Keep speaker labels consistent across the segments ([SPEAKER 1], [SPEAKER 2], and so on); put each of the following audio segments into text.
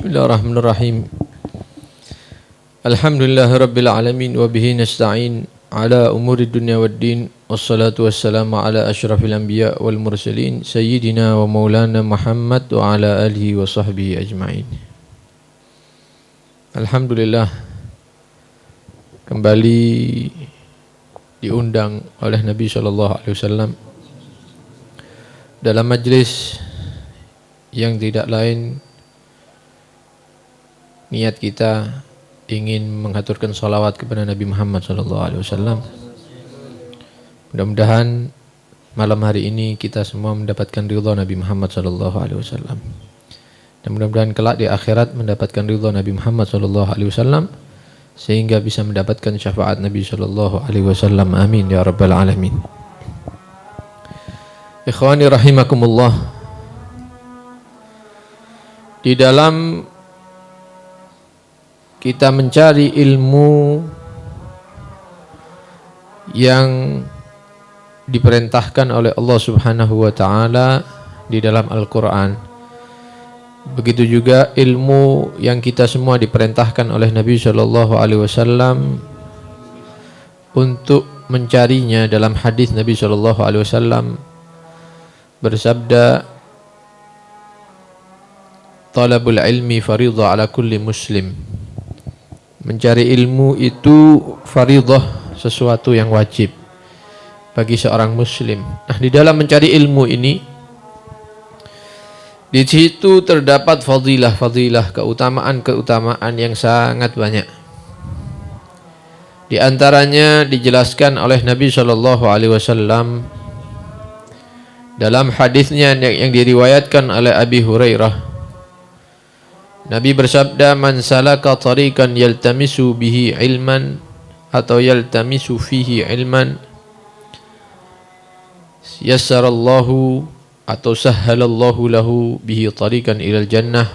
[SPEAKER 1] Bismillahirrahmanirrahim. Alhamdulillahirabbil alamin wa bihi nasta'in ala umuri dunya waddin wassalatu wassalamu ala asyrafil anbiya wal mursalin sayyidina wa maulana Muhammad wa ala alihi wa sahbihi ajma'in. Alhamdulillah kembali diundang oleh Nabi sallallahu alaihi wasallam dalam majlis yang tidak lain niat kita ingin menghaturkan salawat kepada Nabi Muhammad SAW. Mudah-mudahan malam hari ini kita semua mendapatkan ridha Nabi Muhammad SAW. Dan mudah-mudahan kelak di akhirat mendapatkan ridha Nabi Muhammad SAW sehingga bisa mendapatkan syafaat Nabi SAW. Amin ya rabbal alamin. Ikhwani rahimakumullah. Di dalam kita mencari ilmu yang diperintahkan oleh Allah Subhanahu wa taala di dalam Al-Qur'an. Begitu juga ilmu yang kita semua diperintahkan oleh Nabi sallallahu alaihi wasallam untuk mencarinya dalam hadis Nabi sallallahu alaihi wasallam bersabda, "Talabul ilmi fardhu ala kulli muslim." Mencari ilmu itu fardhah, sesuatu yang wajib bagi seorang muslim. Nah, di dalam mencari ilmu ini di situ terdapat fadilah-fadilah, keutamaan-keutamaan yang sangat banyak. Di antaranya dijelaskan oleh Nabi sallallahu alaihi wasallam dalam hadisnya yang diriwayatkan oleh Abi Hurairah. Nabi bersabda, "Man salaka tariqan yaltamisu bihi ilman atau yaltamisu fihi ilman, yassarallahu atau sahhalallahu lahu bihi tariqan ilal jannah."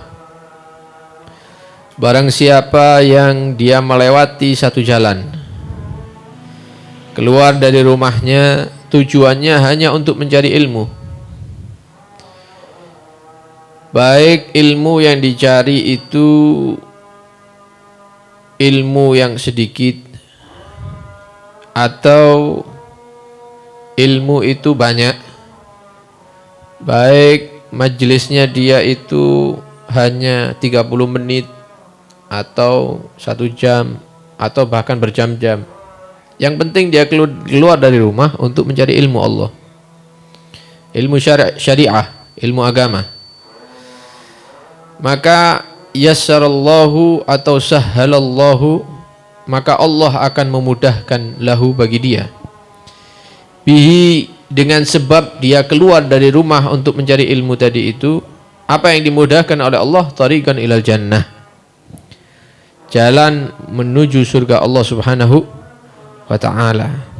[SPEAKER 1] Barang siapa yang dia melewati satu jalan, keluar dari rumahnya tujuannya hanya untuk mencari ilmu, baik ilmu yang dicari itu ilmu yang sedikit atau ilmu itu banyak, baik majelisnya dia itu hanya 30 menit atau 1 jam atau bahkan berjam-jam, yang penting dia keluar dari rumah untuk mencari ilmu Allah, ilmu syariah, ilmu agama. Maka yassarallahu atau sahhalallahu, maka Allah akan memudahkan lahu bagi dia, bihi, dengan sebab dia keluar dari rumah untuk mencari ilmu tadi itu. Apa yang dimudahkan oleh Allah? Tariqan ilal jannah, jalan menuju surga Allah Subhanahu wa ta'ala.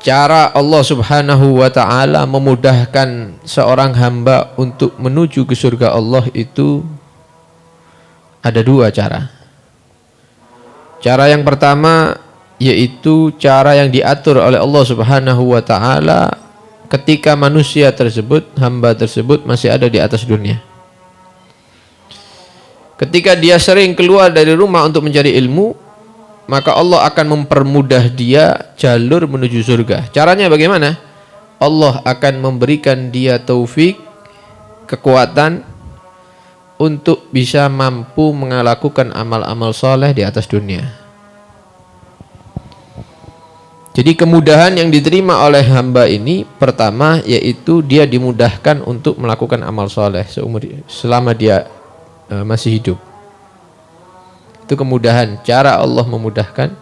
[SPEAKER 1] Cara Allah Subhanahu wa ta'ala memudahkan seorang hamba untuk menuju ke surga Allah itu ada 2 cara. Cara yang pertama yaitu cara yang diatur oleh Allah Subhanahu wa ta'ala ketika manusia tersebut, hamba tersebut masih ada di atas dunia. Ketika dia sering keluar dari rumah untuk mencari ilmu, maka Allah akan mempermudah dia jalur menuju surga. Caranya bagaimana? Allah akan memberikan dia taufik, kekuatan untuk bisa mampu melakukan amal-amal soleh di atas dunia. Jadi kemudahan yang diterima oleh hamba ini pertama yaitu dia dimudahkan untuk melakukan amal soleh selama dia masih hidup. Itu kemudahan, cara Allah memudahkan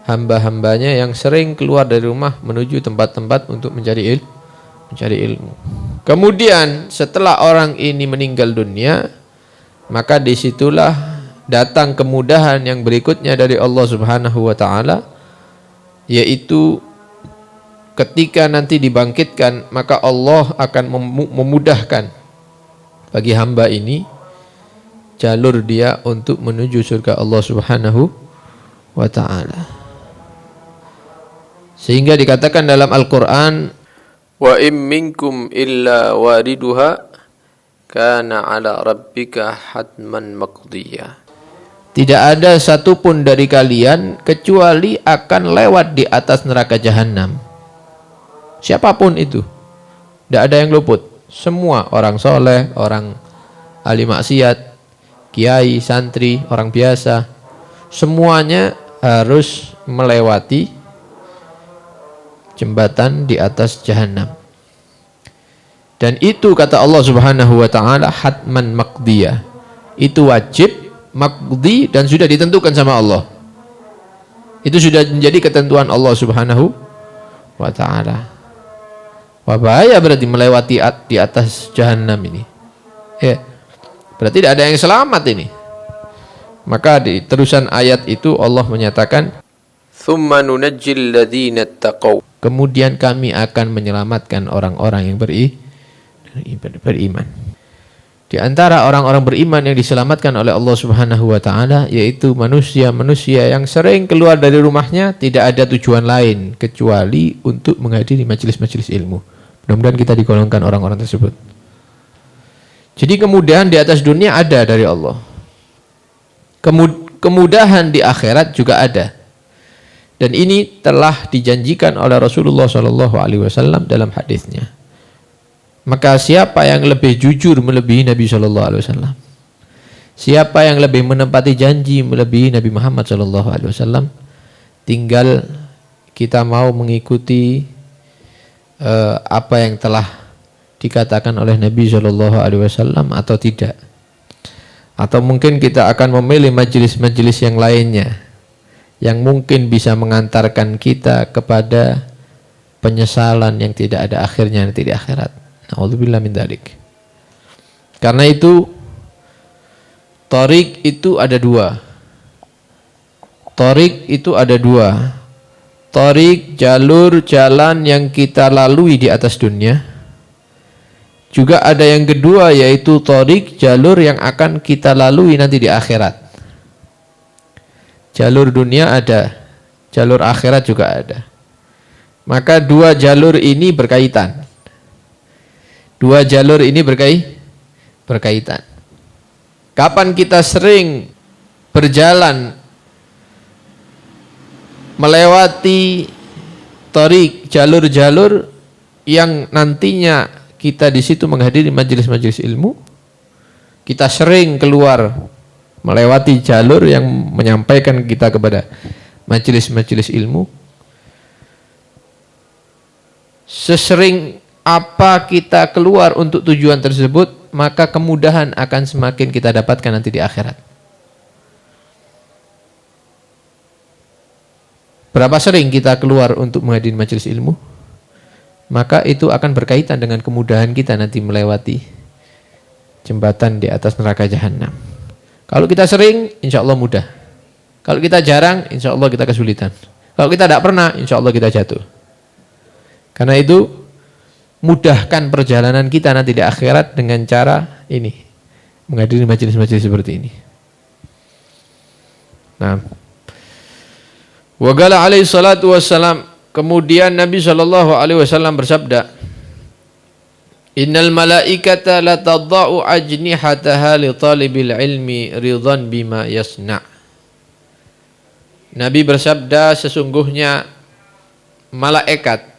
[SPEAKER 1] hamba-hambanya yang sering keluar dari rumah menuju tempat-tempat untuk mencari ilmu. Kemudian setelah orang ini meninggal dunia, maka disitulah datang kemudahan yang berikutnya dari Allah Subhanahu wa ta'ala, yaitu ketika nanti dibangkitkan, maka Allah akan memudahkan bagi hamba ini jalur dia untuk menuju surga Allah Subhanahu wa ta'ala. Sehingga dikatakan dalam Al-Quran, "Wa im minkum illa wariduha kana 'ala rabbika hatman maqdiya. Tidak ada satupun dari kalian kecuali akan lewat di atas neraka jahanam. Siapapun itu, tidak ada yang luput. Semua orang soleh, orang ahli maksiat, kiai, santri, orang biasa, semuanya harus melewati jembatan di atas jahanam. Dan itu kata Allah Subhanahu wa taala hatman maqdiyah. Itu wajib, maqdi, dan sudah ditentukan sama Allah. Itu sudah menjadi ketentuan Allah Subhanahu wa taala. Wah, bahaya berarti melewati di atas jahanam ini. Ya. Berarti tidak ada yang selamat ini. Maka di terusan ayat itu Allah menyatakan, "Tsumma nunajjil ladzina taqaw." Kemudian kami akan menyelamatkan orang-orang yang beriman. Di antara orang-orang beriman yang diselamatkan oleh Allah Subhanahu wa taala yaitu manusia-manusia yang sering keluar dari rumahnya tidak ada tujuan lain kecuali untuk menghadiri majelis-majelis ilmu. Mudah-mudahan kita digolongkan orang-orang tersebut. Jadi kemudahan di atas dunia ada dari Allah. Kemudahan di akhirat juga ada. Dan ini telah dijanjikan oleh Rasulullah SAW dalam hadisnya. Maka siapa yang lebih jujur melebihi Nabi SAW? Siapa yang lebih menepati janji melebihi Nabi Muhammad SAW? Tinggal kita mau mengikuti apa yang telah dikatakan oleh Nabi SAW atau tidak. Atau mungkin kita akan memilih majelis-majelis yang lainnya yang mungkin bisa mengantarkan kita kepada penyesalan yang tidak ada akhirnya nanti di akhirat. Na'udzubillah min dzalik. Karena itu thariq itu ada dua. Thariq itu ada dua. Thariq jalur jalan yang kita lalui di atas dunia. Juga ada yang kedua yaitu thariq jalur yang akan kita lalui nanti di akhirat. Jalur dunia ada, jalur akhirat juga ada. Maka dua jalur ini berkaitan. Dua jalur ini berkaitan. Kapan kita sering berjalan melewati thariq jalur-jalur yang nantinya kita di situ menghadiri majelis-majelis ilmu, kita sering keluar melewati jalur yang menyampaikan kita kepada majelis-majelis ilmu. Sesering apa kita keluar untuk tujuan tersebut, maka kemudahan akan semakin kita dapatkan nanti di akhirat. Berapa sering kita keluar untuk menghadiri majelis ilmu, maka itu akan berkaitan dengan kemudahan kita nanti melewati jembatan di atas neraka jahanam. Kalau kita sering, insya Allah mudah. Kalau kita jarang, insya Allah kita kesulitan. Kalau kita tidak pernah, insya Allah kita jatuh. Karena itu, mudahkan perjalanan kita nanti di akhirat dengan cara ini, menghadiri majelis-majelis seperti ini. Nah, wa qala alaihi salatu wassalam, kemudian Nabi SAW bersabda, innal malaikata la tadha'u ajnihataha li talibil ilmi ridhan bima yasna'. Nabi bersabda, sesungguhnya malaikat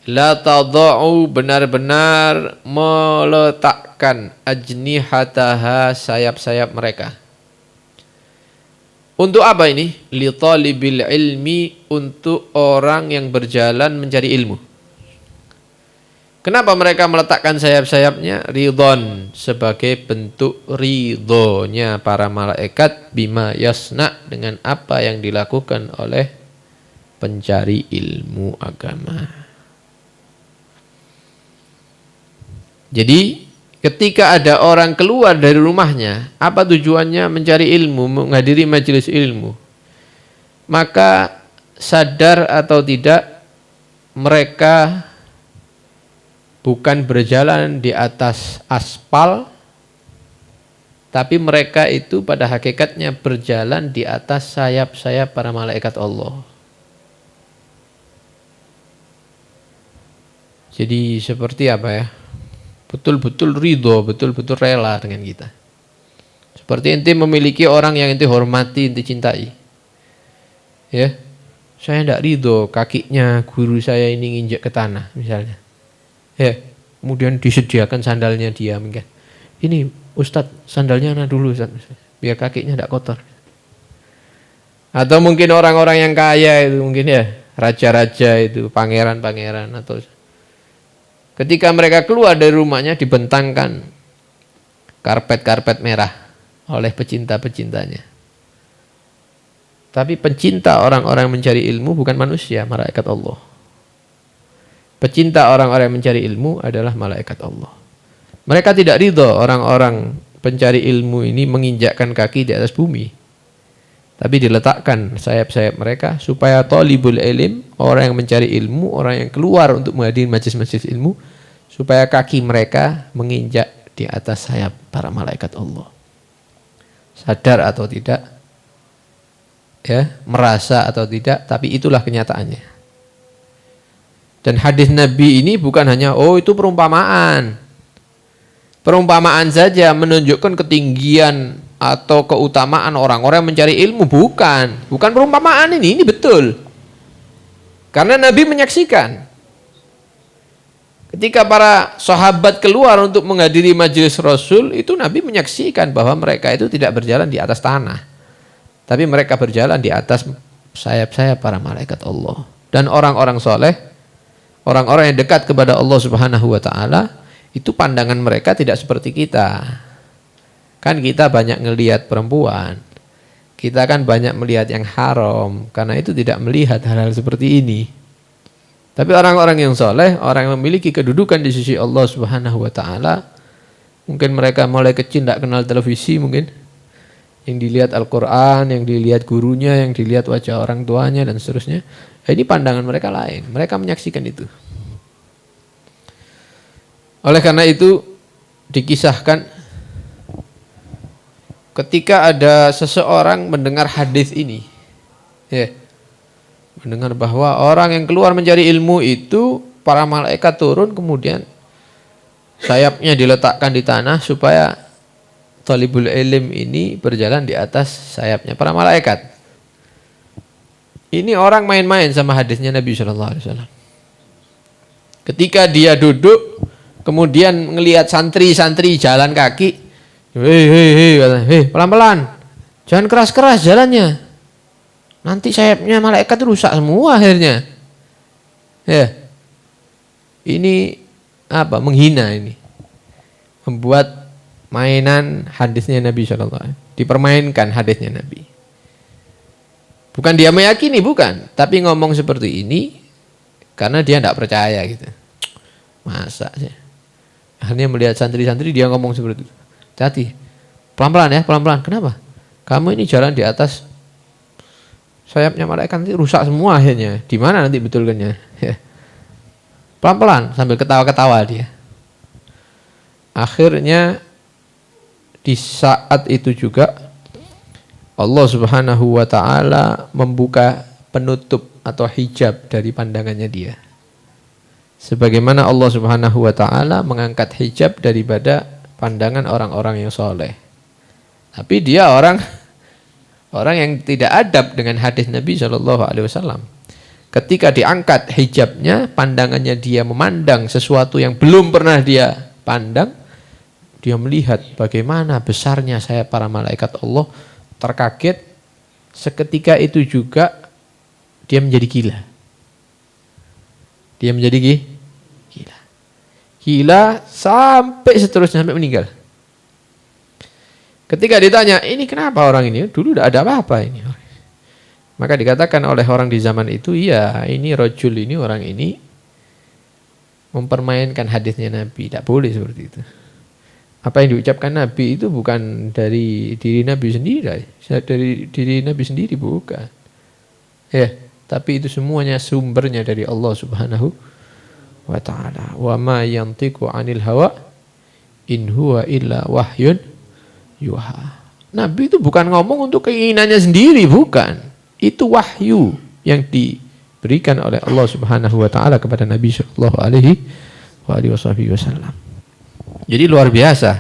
[SPEAKER 1] la tadha'u benar-benar meletakkan ajnihataha sayap-sayap mereka. Untuk apa ini? Li talibil ilmi, untuk orang yang berjalan mencari ilmu. Kenapa mereka meletakkan sayap-sayapnya? Ridhon, sebagai bentuk ridhonya para malaikat bima yasna, dengan apa yang dilakukan oleh pencari ilmu agama. Jadi ketika ada orang keluar dari rumahnya, apa tujuannya? Mencari ilmu, menghadiri majelis ilmu. Maka sadar atau tidak, mereka bukan berjalan di atas aspal, tapi mereka itu pada hakikatnya berjalan di atas sayap-sayap para malaikat Allah. Jadi seperti apa ya? betul-betul ridho, betul-betul rela dengan kita. Seperti ente memiliki orang yang ente hormati, ente cintai. Ya, saya tidak ridho kakinya guru saya ini nginjek ke tanah misalnya. Ya, kemudian disediakan sandalnya dia mungkin. Ini Ustadz, sandalnya anak dulu Ustadz, biar kakinya tidak kotor. Atau mungkin orang-orang yang kaya itu mungkin ya, raja-raja itu, pangeran-pangeran atau ketika mereka keluar dari rumahnya dibentangkan karpet-karpet merah oleh pecinta-pecintanya. Tapi pencinta orang-orang mencari ilmu bukan manusia, malaikat Allah. Pecinta orang-orang yang mencari ilmu adalah malaikat Allah. Mereka tidak ridho orang-orang pencari ilmu ini menginjakkan kaki di atas bumi. Tapi diletakkan sayap-sayap mereka supaya talibul ilim, orang yang mencari ilmu, orang yang keluar untuk menghadiri majelis-majelis ilmu, supaya kaki mereka menginjak di atas sayap para malaikat Allah. Sadar atau tidak, ya, merasa atau tidak, tapi itulah kenyataannya. Dan hadis Nabi ini bukan hanya itu perumpamaan. Perumpamaan saja menunjukkan ketinggian atau keutamaan orang-orang yang mencari ilmu, bukan perumpamaan ini betul. Karena Nabi menyaksikan ketika para sahabat keluar untuk menghadiri majelis Rasul, itu Nabi menyaksikan bahwa mereka itu tidak berjalan di atas tanah, tapi mereka berjalan di atas sayap-sayap para malaikat Allah. Dan orang-orang soleh, orang-orang yang dekat kepada Allah Subhanahu wa ta'ala, itu pandangan mereka tidak seperti kita. Kan kita banyak ngelihat perempuan, kita kan banyak melihat yang haram, karena itu tidak melihat hal-hal seperti ini. Tapi orang-orang yang soleh, orang yang memiliki kedudukan di sisi Allah Subhanahu wa ta'ala, mungkin mereka mulai kecil tidak kenal televisi mungkin, yang dilihat Al-Quran, yang dilihat gurunya, yang dilihat wajah orang tuanya dan seterusnya. Ini pandangan mereka lain, mereka menyaksikan itu. Oleh karena itu dikisahkan ketika ada seseorang mendengar hadis ini, ya, mendengar bahwa orang yang keluar mencari ilmu itu para malaikat turun, kemudian sayapnya diletakkan di tanah supaya talibul ilm ini berjalan di atas sayapnya para malaikat. Ini orang main-main sama hadisnya Nabi SAW. Ketika dia duduk, kemudian ngelihat santri-santri jalan kaki, hei, pelan-pelan, jangan keras-keras jalannya, nanti sayapnya malaikat rusak semua akhirnya. Ya, ini apa? Menghina ini, membuat mainan hadisnya Nabi SAW, dipermainkan hadisnya Nabi. Bukan dia meyakini, bukan, tapi ngomong seperti ini karena dia tidak percaya gitu. Masa sih? Akhirnya melihat santri-santri dia ngomong seperti itu. Hati, pelan-pelan ya, pelan-pelan. Kenapa? Kamu ini jalan di atas sayapnya malaikat, nanti rusak semua akhirnya. Di mana nanti betulkannya? Pelan-pelan sambil ketawa-ketawa dia. Akhirnya di saat itu juga Allah Subhanahu wa ta'ala membuka penutup atau hijab dari pandangannya dia. Sebagaimana Allah Subhanahu wa ta'ala mengangkat hijab daripada pandangan orang-orang yang soleh. Tapi dia orang yang tidak adab dengan hadis Nabi SAW. Ketika diangkat hijabnya, pandangannya dia memandang sesuatu yang belum pernah dia pandang. Dia melihat bagaimana besarnya sayap para malaikat Allah, terkaget. Seketika itu juga dia menjadi gila. Dia menjadi gila. Gila sampai seterusnya, sampai meninggal. Ketika ditanya, ini kenapa orang ini? Dulu tidak ada apa-apa ini. Maka dikatakan oleh orang di zaman itu, iya, ini rajul ini, orang ini mempermainkan hadisnya Nabi. Tidak boleh seperti itu. Apa yang diucapkan Nabi itu bukan dari diri Nabi sendiri, dari diri Nabi sendiri bukan. Ya, tapi itu semuanya sumbernya dari Allah Subhanahu wa ta'ala. Wa ma yantiqu 'anil hawa in huwa illa wahyun yuha. Nabi itu bukan ngomong untuk keinginannya sendiri, bukan. Itu wahyu yang diberikan oleh Allah Subhanahu wa ta'ala kepada Nabi sallallahu alaihi wasallam. Jadi luar biasa.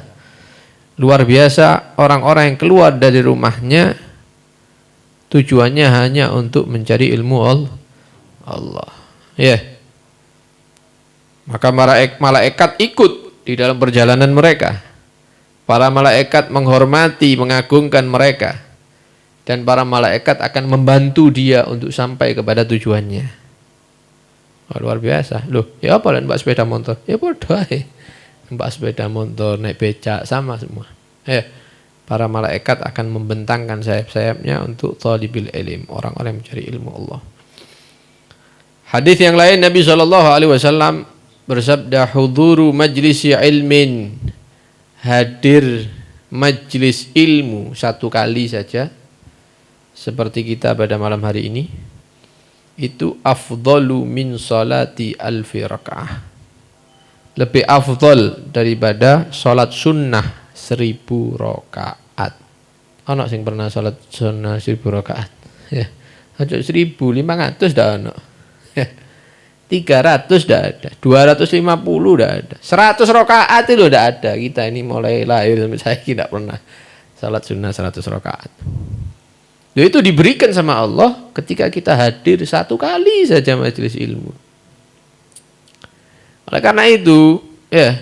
[SPEAKER 1] Luar biasa orang-orang yang keluar dari rumahnya tujuannya hanya untuk mencari ilmu Allah. Ya. Maka malaikat ikut di dalam perjalanan mereka. Para malaikat menghormati, mengagungkan mereka. Dan para malaikat akan membantu dia untuk sampai kepada tujuannya. Oh, luar biasa. Loh, ya apa lan mbak sepeda motor? Ya bodoh aja. Mbak sepeda motor, naik becak, sama semua. Para malaikat akan membentangkan sayap-sayapnya untuk thalibil ilm, orang-orang yang mencari ilmu Allah. Hadis yang lain Nabi SAW bersabda, huduru majlisi ilmin, hadir majlis ilmu satu kali saja seperti kita pada malam hari ini, itu afdalu min salati alfi rakaah, lebih afdal daripada salat sunnah 1000 rakaat. Ono sing pernah salat sunnah 1000 rakaat? Ya, aja 1500 dah ono. 300 dah ada, 250 dah ada, 100 rakaat itu dah ada. Kita ini mulai lahir sampai saya tidak pernah salat sunnah 100 rakaat. Itu diberikan sama Allah ketika kita hadir satu kali saja majelis ilmu. Oleh karena itu, ya,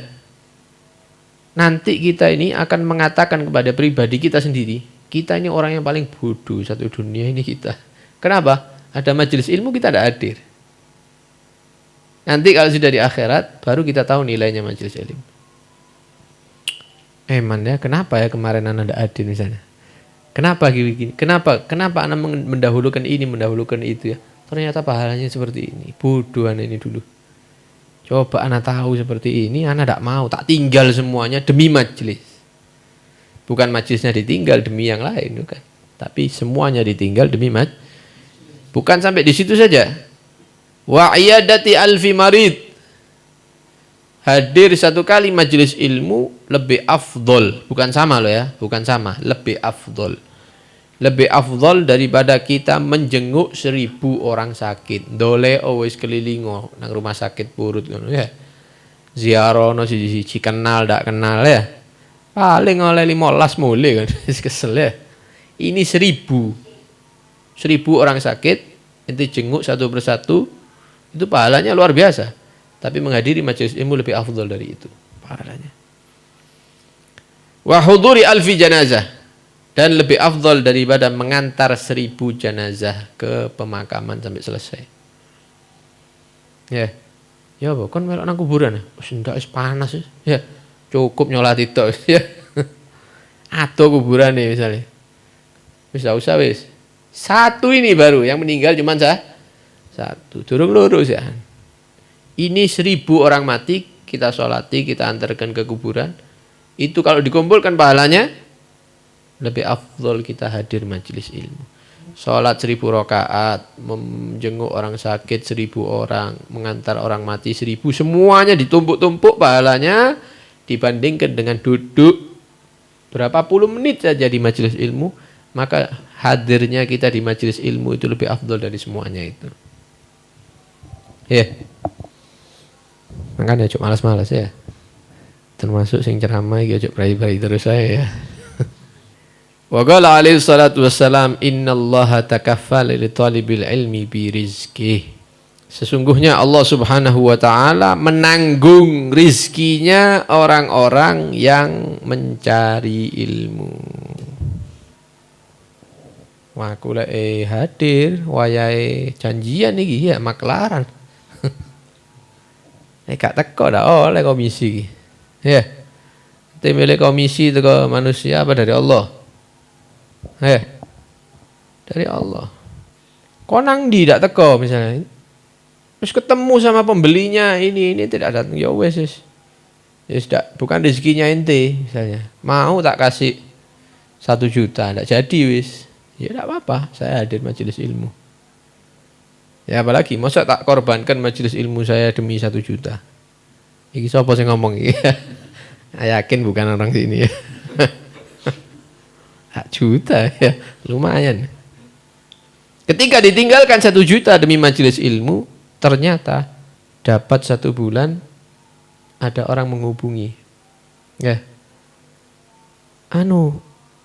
[SPEAKER 1] nanti kita ini akan mengatakan kepada pribadi kita sendiri, kita ini orang yang paling bodoh satu dunia ini kita. Kenapa? Ada majelis ilmu kita tidak hadir. Nanti kalau sudah di akhirat, baru kita tahu nilainya majelis ilmu. Man ya, kenapa ya kemarin Anda tidak hadir misalnya? Kenapa gini? Kenapa Anda mendahulukan ini, mendahulukan itu ya? Ternyata pahalanya seperti ini. Bodoh Anda ini dulu. Coba Anda tahu seperti ini, Anda tidak mau, tak tinggal semuanya demi majelis. Bukan majelisnya ditinggal demi yang lain, bukan. Tapi semuanya ditinggal demi majelis. Bukan sampai di situ saja. Wa iyadati alfi marid. Hadir satu kali majelis ilmu lebih afdol, bukan sama loh ya, bukan sama, lebih afdol. Lebih afdol daripada kita menjenguk 1000 orang sakit. Dole wis kelilingo nang rumah sakit purut ngono ya. Ziarah no siji kenal dak kenal ya. Paling oleh 15 mulai kan. Kesel ya. Ini 1000 orang sakit, ente jenguk satu persatu, itu pahalanya luar biasa. Tapi menghadiri majelis ilmu lebih afdal dari itu pahalanya. Wa huduri alfi janazah, dan lebih afdal daripada mengantar 1000 jenazah ke pemakaman sampai selesai. Ya. Ya apa kan melok nang kuburan. Wis ndak wis panas ya. Cukup nyolat itu ya. Atau kuburan nih misalnya. Wis usah wis. Satu ini baru yang meninggal cuma satu. Durung lurus ya. Ini 1000 orang mati, kita sholati, kita antarkan ke kuburan. Itu kalau dikumpulkan pahalanya, lebih afdol kita hadir majelis ilmu. Sholat 1000 rakaat, menjenguk orang sakit 1000 orang, mengantar orang mati 1000, semuanya ditumpuk-tumpuk pahalanya, dibandingkan dengan duduk berapa puluh menit saja di majelis ilmu, maka hadirnya kita di majelis ilmu itu lebih afdol dari semuanya itu. Ya. Makanya cuk malas-malas ya. Termasuk sing ceramah iki cuk brai-brai terus saya ya. Wa qala alaihi salatu wassalam, innallaha takaffala li talibil ilmi bi rizqih. Sesungguhnya Allah Subhanahu wa taala menanggung rizkinya orang-orang yang mencari ilmu. Wah, kula hadir wayahe janjian iki ya maklaran. Gak teko dah oleh komisi. Ya. Itu milik komisi teko manusia apa dari Allah? Dari Allah. Konang di tidak teko misalnya. Terus ketemu sama pembelinya ini tidak datang, ya wes. Ya sudah, bukan rezekinya ente misalnya. Mau tak kasih 1 juta, tidak jadi wis. Ya tidak apa-apa, saya hadir majelis ilmu. Ya apalagi, masa tak korbankan majelis ilmu saya demi 1 juta. Iki sapa sing ngomong iki? Yakin bukan orang sini ya. 1 juta ya, lumayan. Ketika ditinggalkan 1 juta demi majelis ilmu, ternyata dapat 1 bulan ada orang menghubungi. Ya.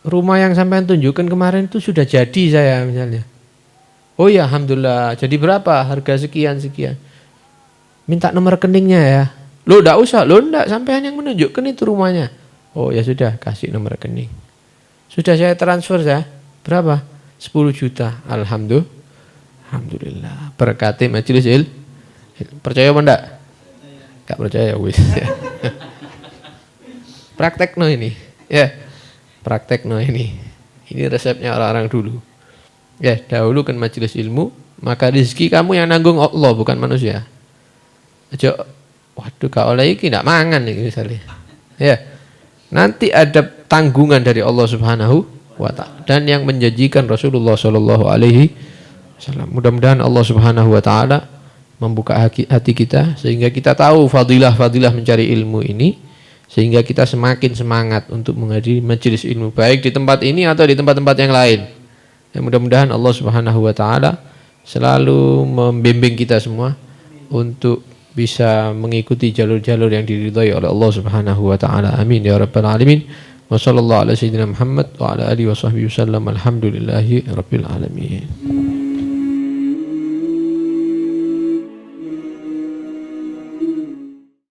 [SPEAKER 1] Rumah yang sampean tunjukkan kemarin itu sudah jadi saya misalnya. Oh ya, alhamdulillah. Jadi berapa? Harga sekian sekian. Minta nomor rekeningnya ya. Lo enggak usah, lo enggak, sampean yang menunjukkan itu rumahnya. Oh ya sudah, kasih nomor rekening. Sudah saya transfer ya. Berapa? 10 juta. Alhamdulillah. Berkati majelis Percaya apa enggak? Enggak percaya wis. Praktek no ini. Ya. Praktek no ini. Ini resepnya orang-orang dulu. Ya, dahulu kan majelis ilmu, maka rezeki kamu yang nanggung Allah bukan manusia. Aja, waduh kau oleh iki ndak mangan nih misalnya. Ya. Nanti ada tanggungan dari Allah Subhanahu wa taala dan yang menjanjikan Rasulullah sallallahu alaihi wasallam. Mudah-mudahan Allah Subhanahu wa taala membuka hati kita sehingga kita tahu fadilah-fadilah mencari ilmu ini sehingga kita semakin semangat untuk menghadiri majelis ilmu baik di tempat ini atau di tempat-tempat yang lain. Ya, mudah-mudahan Allah Subhanahu wa taala selalu membimbing kita semua untuk bisa mengikuti jalur-jalur yang diridhai oleh Allah Subhanahu wa taala. Amin ya rabbal alamin. Wa sallallahu ala sayyidina Muhammad wa ala alihi wa sahbihi wasallam. Alhamdulillahi rabbil alamin.